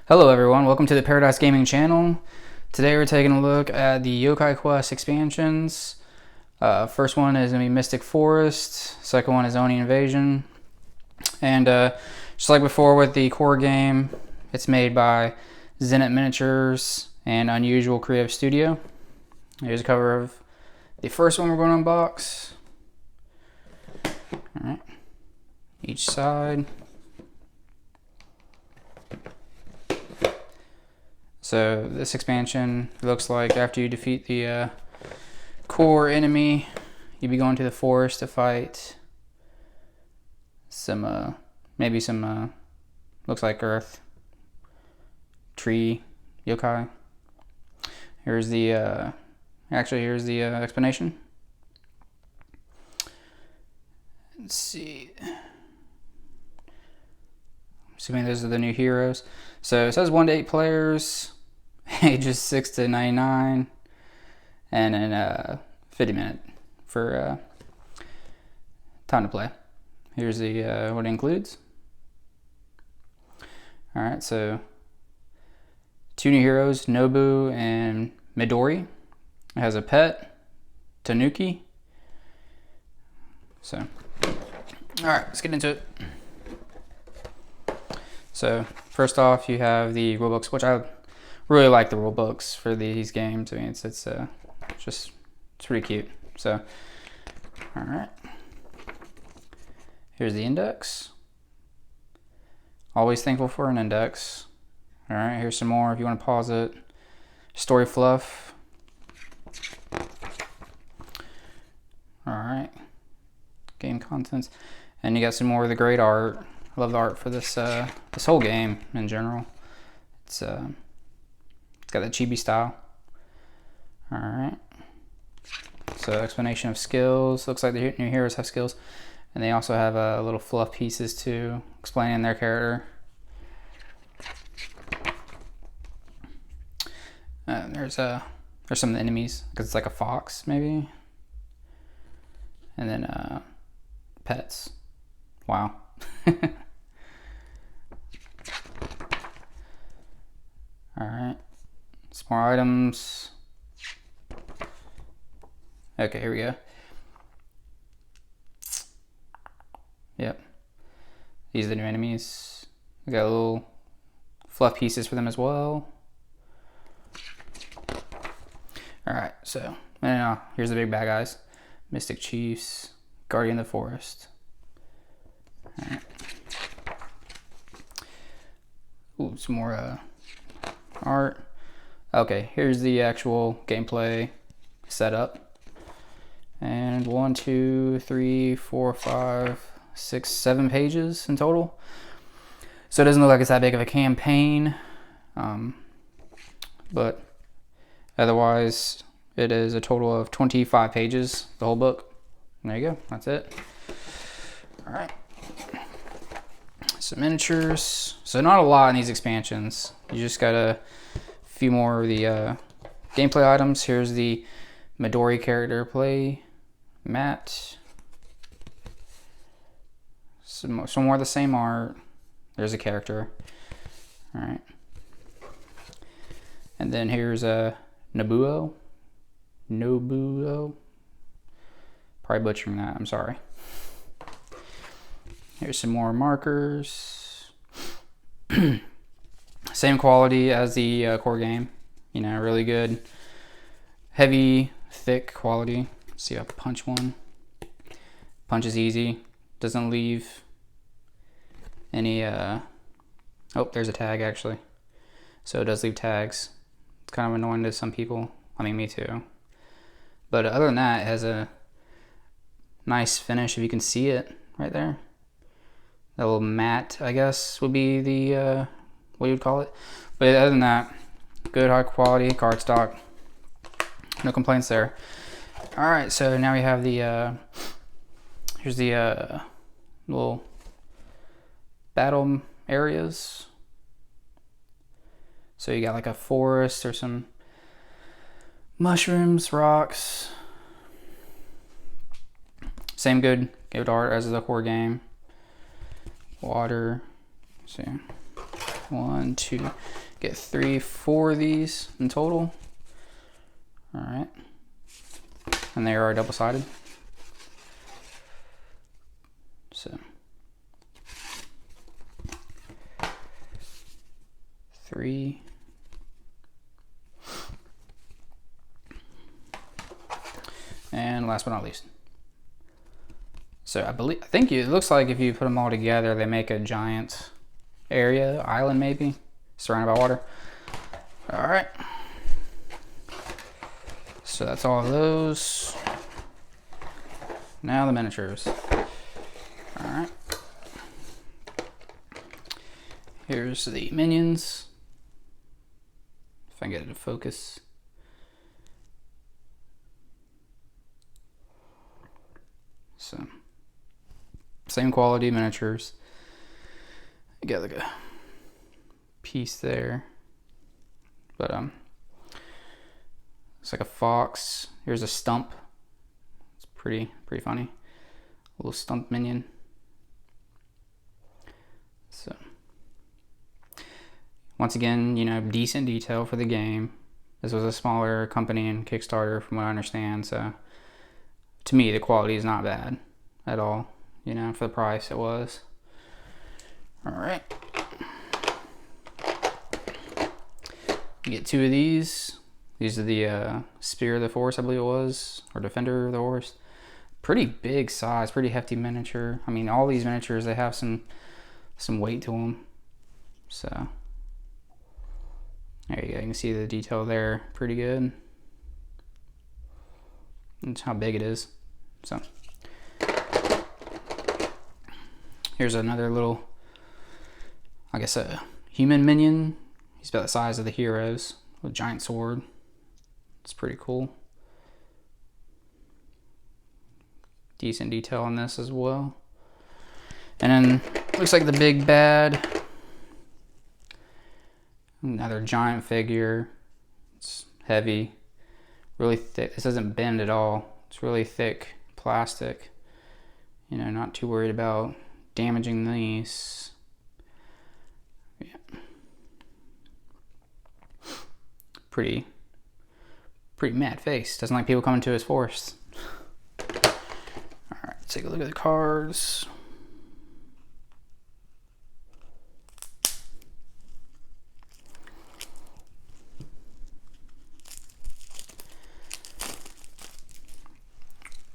Hello everyone, welcome to the Paradise Gaming channel. Today we're taking a look at the Yokai Quest expansions. First one is going to be Mystic Forest, second one is Oni Invasion. And just like before with the core game, it's made by Zenit Miniatures and Unusual Creative Studio. Here's a cover of the first one we're going to unbox. Alright, each side. So this expansion looks like after you defeat the core enemy, you'll be going to the forest to fight some, maybe some, looks like earth, tree, yokai. Here's the, here's the explanation. Let's see. Assuming those are the new heroes. So it says 1 to 8 players. Ages 6 to 99, and then 50 minutes for time to play. Here's the what it includes. All right, so 2 new heroes, Nobu and Midori. It has a pet, Tanuki. So, all right, let's get into it. So first off, you have the rulebooks, which I really like the rule books for these games. I mean, it's pretty cute. So, all right. Here's the index. Always thankful for an index. All right, here's some more if you want to pause it. Story fluff. All right. Game contents, and you got some more of the great art. I love the art for this this whole game in general. It's got that chibi style. All right. So explanation of skills. Looks like the new heroes have skills, and they also have little fluff pieces too, explaining their character. There's some of the enemies because it's like a fox maybe, and then pets. Wow. All right. Some more items. Okay, here we go. Yep. These are the new enemies. We got little fluff pieces for them as well. Alright, so here's the big bad guys. Mystic Chiefs, Guardian of the Forest. Alright. Ooh, some more art. Okay, here's the actual gameplay setup. And 1, 2, 3, 4, 5, 6, 7 pages in total. So it doesn't look like it's that big of a campaign. But otherwise, it is a total of 25 pages, the whole book. And there you go, that's it. Alright. Some miniatures. So not a lot in these expansions. You just got a few more of the gameplay items. Here's the Midori character play mat. Some more of the same art. There's a character. All right. And then here's a Nobuo. Probably butchering that. I'm sorry. Here's some more markers. Same quality as the core game. You know, really good, heavy, thick quality. Let's see, I'll punch one. Punch is easy. Doesn't leave any, oh, there's a tag actually. So it does leave tags. It's kind of annoying to some people. I mean, me too. But other than that, it has a nice finish if you can see it right there. That little matte, I guess, would be the, what you would call it. But other than that, good high quality cardstock. No complaints there. All right, so now we have the, here's the little battle areas. So you got like a forest or some mushrooms, rocks. Same good art as the core game. Water. Let's see. 1, 2, get 3, 4 of these in total. All right, and they are double-sided. So 3. And last but not least. So I think it looks like if you put them all together, they make a giant area, island maybe, surrounded by water. All right. So that's all of those. Now the miniatures. All right. Here's the minions. If I can get it to focus. So, same quality miniatures. You got like a piece there, but it's like a fox. Here's a stump. It's pretty funny. A little stump minion. So, once again, you know, decent detail for the game. This was a smaller company and Kickstarter, from what I understand. So, to me, the quality is not bad at all. You know, for the price it was. All right. You get 2 of these. These are the Spear of the Forest, I believe it was, or Defender of the Forest. Pretty big size, pretty hefty miniature. I mean, all these miniatures, they have some weight to them. So there you go. You can see the detail there, pretty good. That's how big it is. So here's another little, I guess, a human minion. He's about the size of the heroes with a giant sword. It's pretty cool. Decent detail on this as well. And then looks like the big bad. Another giant figure. It's heavy, really thick. This doesn't bend at all. It's really thick plastic. You know, not too worried about damaging these. Yeah. Pretty mad face. Doesn't like people coming to his forest. All right, let's take a look at the cards.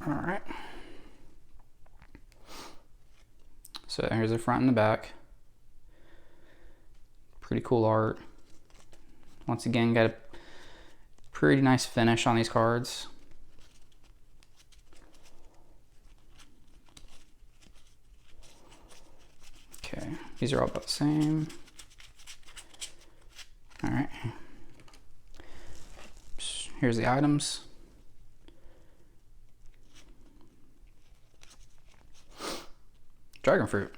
All right. So here's the front and the back. Pretty cool art. Once again, got a pretty nice finish on these cards. Okay, these are all about the same. All right. Here's the items. Dragon fruit.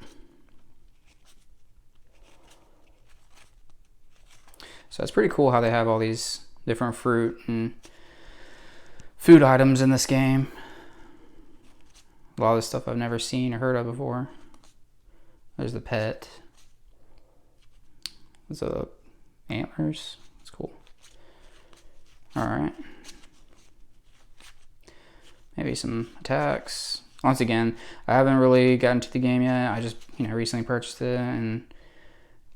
So it's pretty cool how they have all these different fruit and food items in this game. A lot of this stuff I've never seen or heard of before. There's the pet. There's the antlers. That's cool. All right. Maybe some attacks. Once again, I haven't really gotten to the game yet. I just, you know, recently purchased it and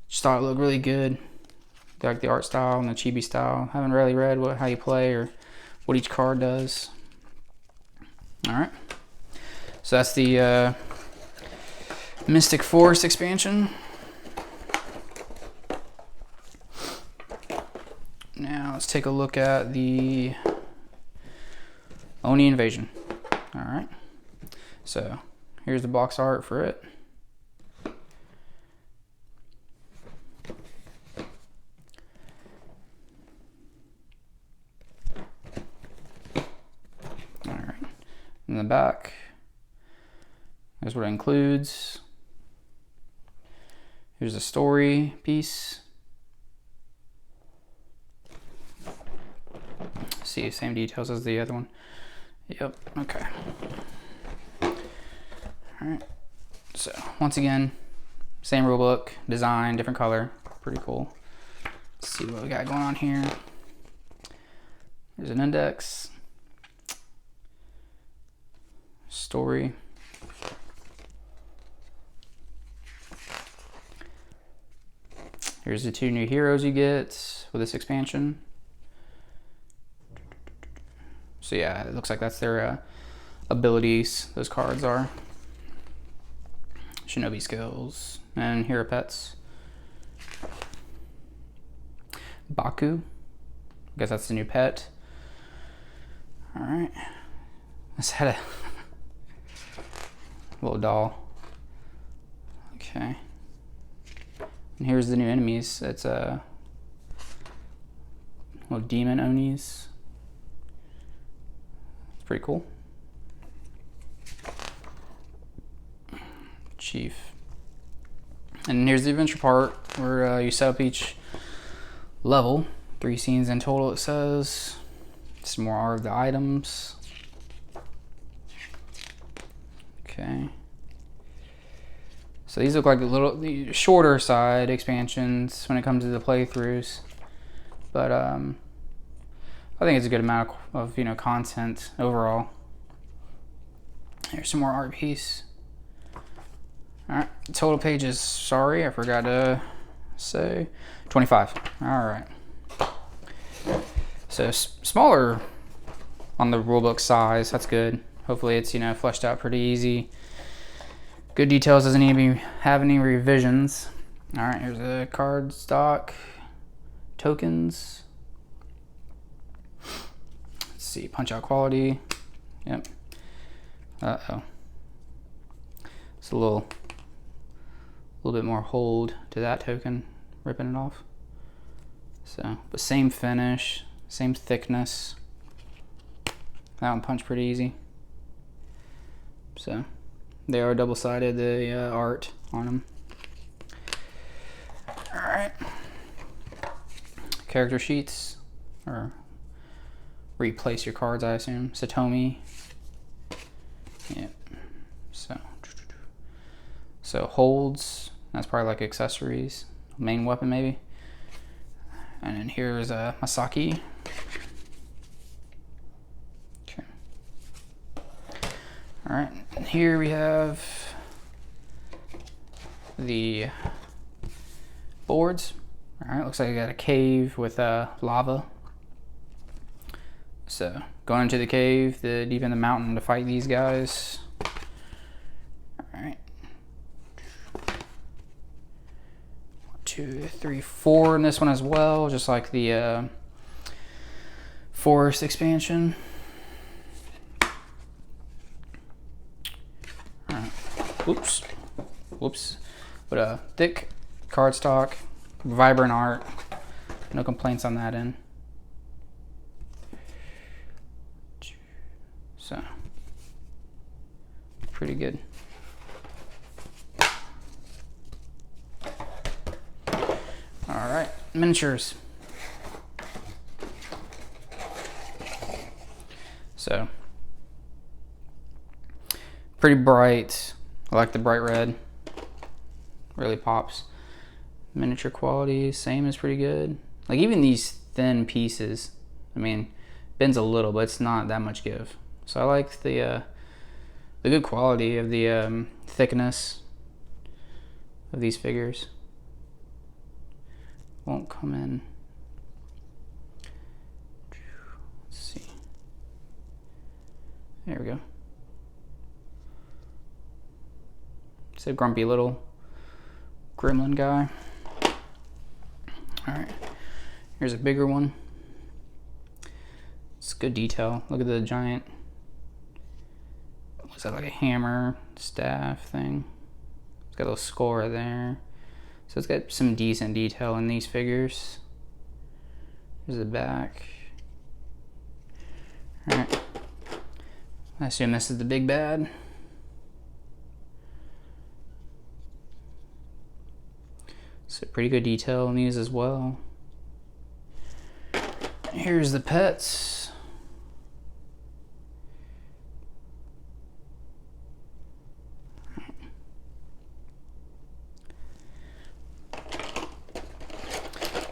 just thought it looked really good. Like the art style and the chibi style. Haven't really read how you play or what each card does. All right. So that's the Mystic Forest expansion. Now let's take a look at the Oni Invasion. All right. So here's the box art for it. All right. In the back, here's what it includes. Here's a story piece. See, same details as the other one. Yep, okay. Alright, so once again, same rulebook, design, different color. pretty cool. Let's see what we got going on here. There's an index. Story. Here's the 2 new heroes you get with this expansion. So yeah, it looks like that's their abilities, those cards are. Shinobi skills and hero pets. Baku, I guess that's the new pet. All right, let's had a little doll. Okay, and here's the new enemies. It's a little demon Onis. It's pretty cool. Chief. And here's the adventure part where you set up each level. 3 scenes in total, it says. Some more are of the items. Okay. So these look like the shorter side expansions when it comes to the playthroughs. But I think it's a good amount of content overall. Here's some more art piece. Alright, total pages, sorry, I forgot to say 25. Alright. So smaller on the rulebook size, that's good. Hopefully it's fleshed out pretty easy. Good details, doesn't need to have any revisions. Alright, here's a card stock. Tokens. Let's see, punch out quality. Yep. Uh-oh. It's a little bit more hold to that token, ripping it off. So, but same finish, same thickness. That one punched pretty easy. So, they are double-sided, the art on them. Alright. Character sheets, or replace your cards, I assume. Satomi. Yep. So holds, that's probably like accessories. Main weapon maybe. And then here's Masaki. Okay. Alright, and here we have the boards. Alright, looks like I got a cave with lava. So, going into the cave, deep in the mountain to fight these guys. Alright. 2, 3, 4 in this one as well, just like the forest expansion. Alright. Oops. Whoops. But thick cardstock, vibrant art. No complaints on that end. So, pretty good. All right, miniatures. So, pretty bright. I like the bright red. Really pops. Miniature quality, same is pretty good. Like even these thin pieces, I mean, bends a little, but it's not that much give. So I like the good quality of the thickness of these figures. Won't come in. Let's see. There we go. It's a grumpy little gremlin guy. All right, here's a bigger one. It's good detail. Look at the giant. Looks like a hammer staff thing. It's got a little skull right there. So it's got some decent detail in these figures. Here's the back. All right. I assume this is the big bad. So pretty good detail in these as well. Here's the pets.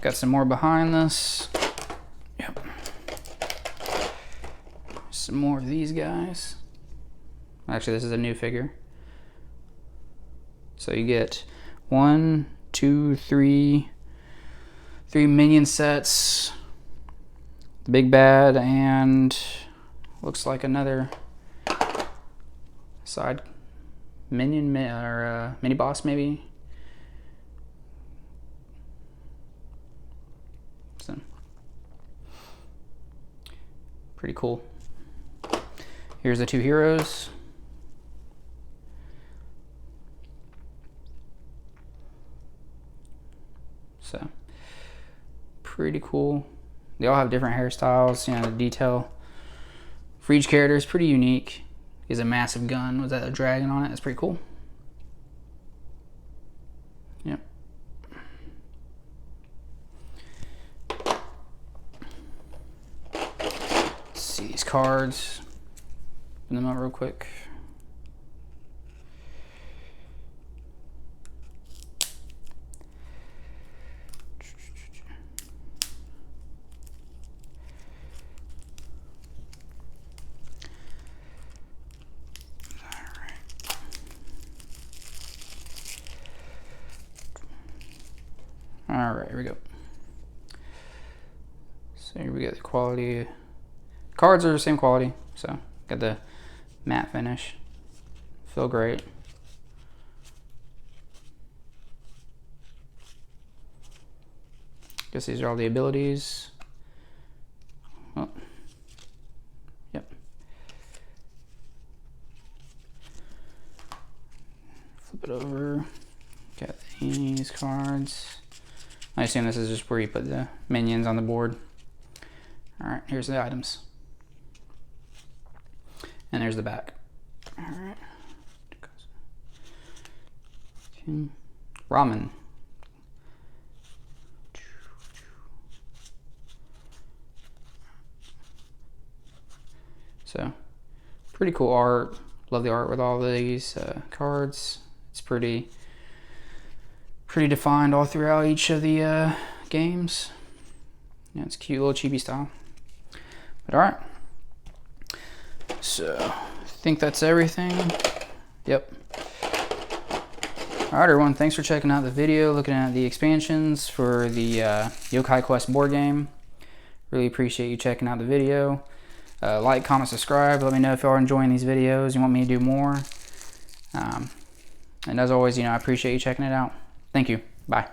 Got some more behind this. Yep. Some more of these guys. Actually, this is a new figure. So you get 1, 2, 3 Minion sets, the big bad, and looks like another side Minion or mini boss maybe. So pretty cool. Here's the 2 heroes. So pretty cool. They all have different hairstyles. You know, the detail for each character is pretty unique. He has a massive gun with a dragon on it. It's pretty cool. Yep. Let's see these cards. Open them up real quick. Alright, here we go. So here we get the quality. Cards are the same quality, so got the matte finish. Feel great. Guess these are all the abilities. Oh. Yep. Flip it over. Got these cards. I assume this is just where you put the minions on the board. Alright, here's the items. And there's the back. Alright. Ramen. So, pretty cool art. Love the art with all these cards. It's pretty defined all throughout each of the games. Yeah, it's cute, little chibi style. But alright. So, I think that's everything. Yep. Alright everyone, thanks for checking out the video, looking at the expansions for the Yokai Quest board game. Really appreciate you checking out the video. Like, comment, subscribe. Let me know if y'all are enjoying these videos. You want me to do more. And as always, you know, I appreciate you checking it out. Thank you. Bye.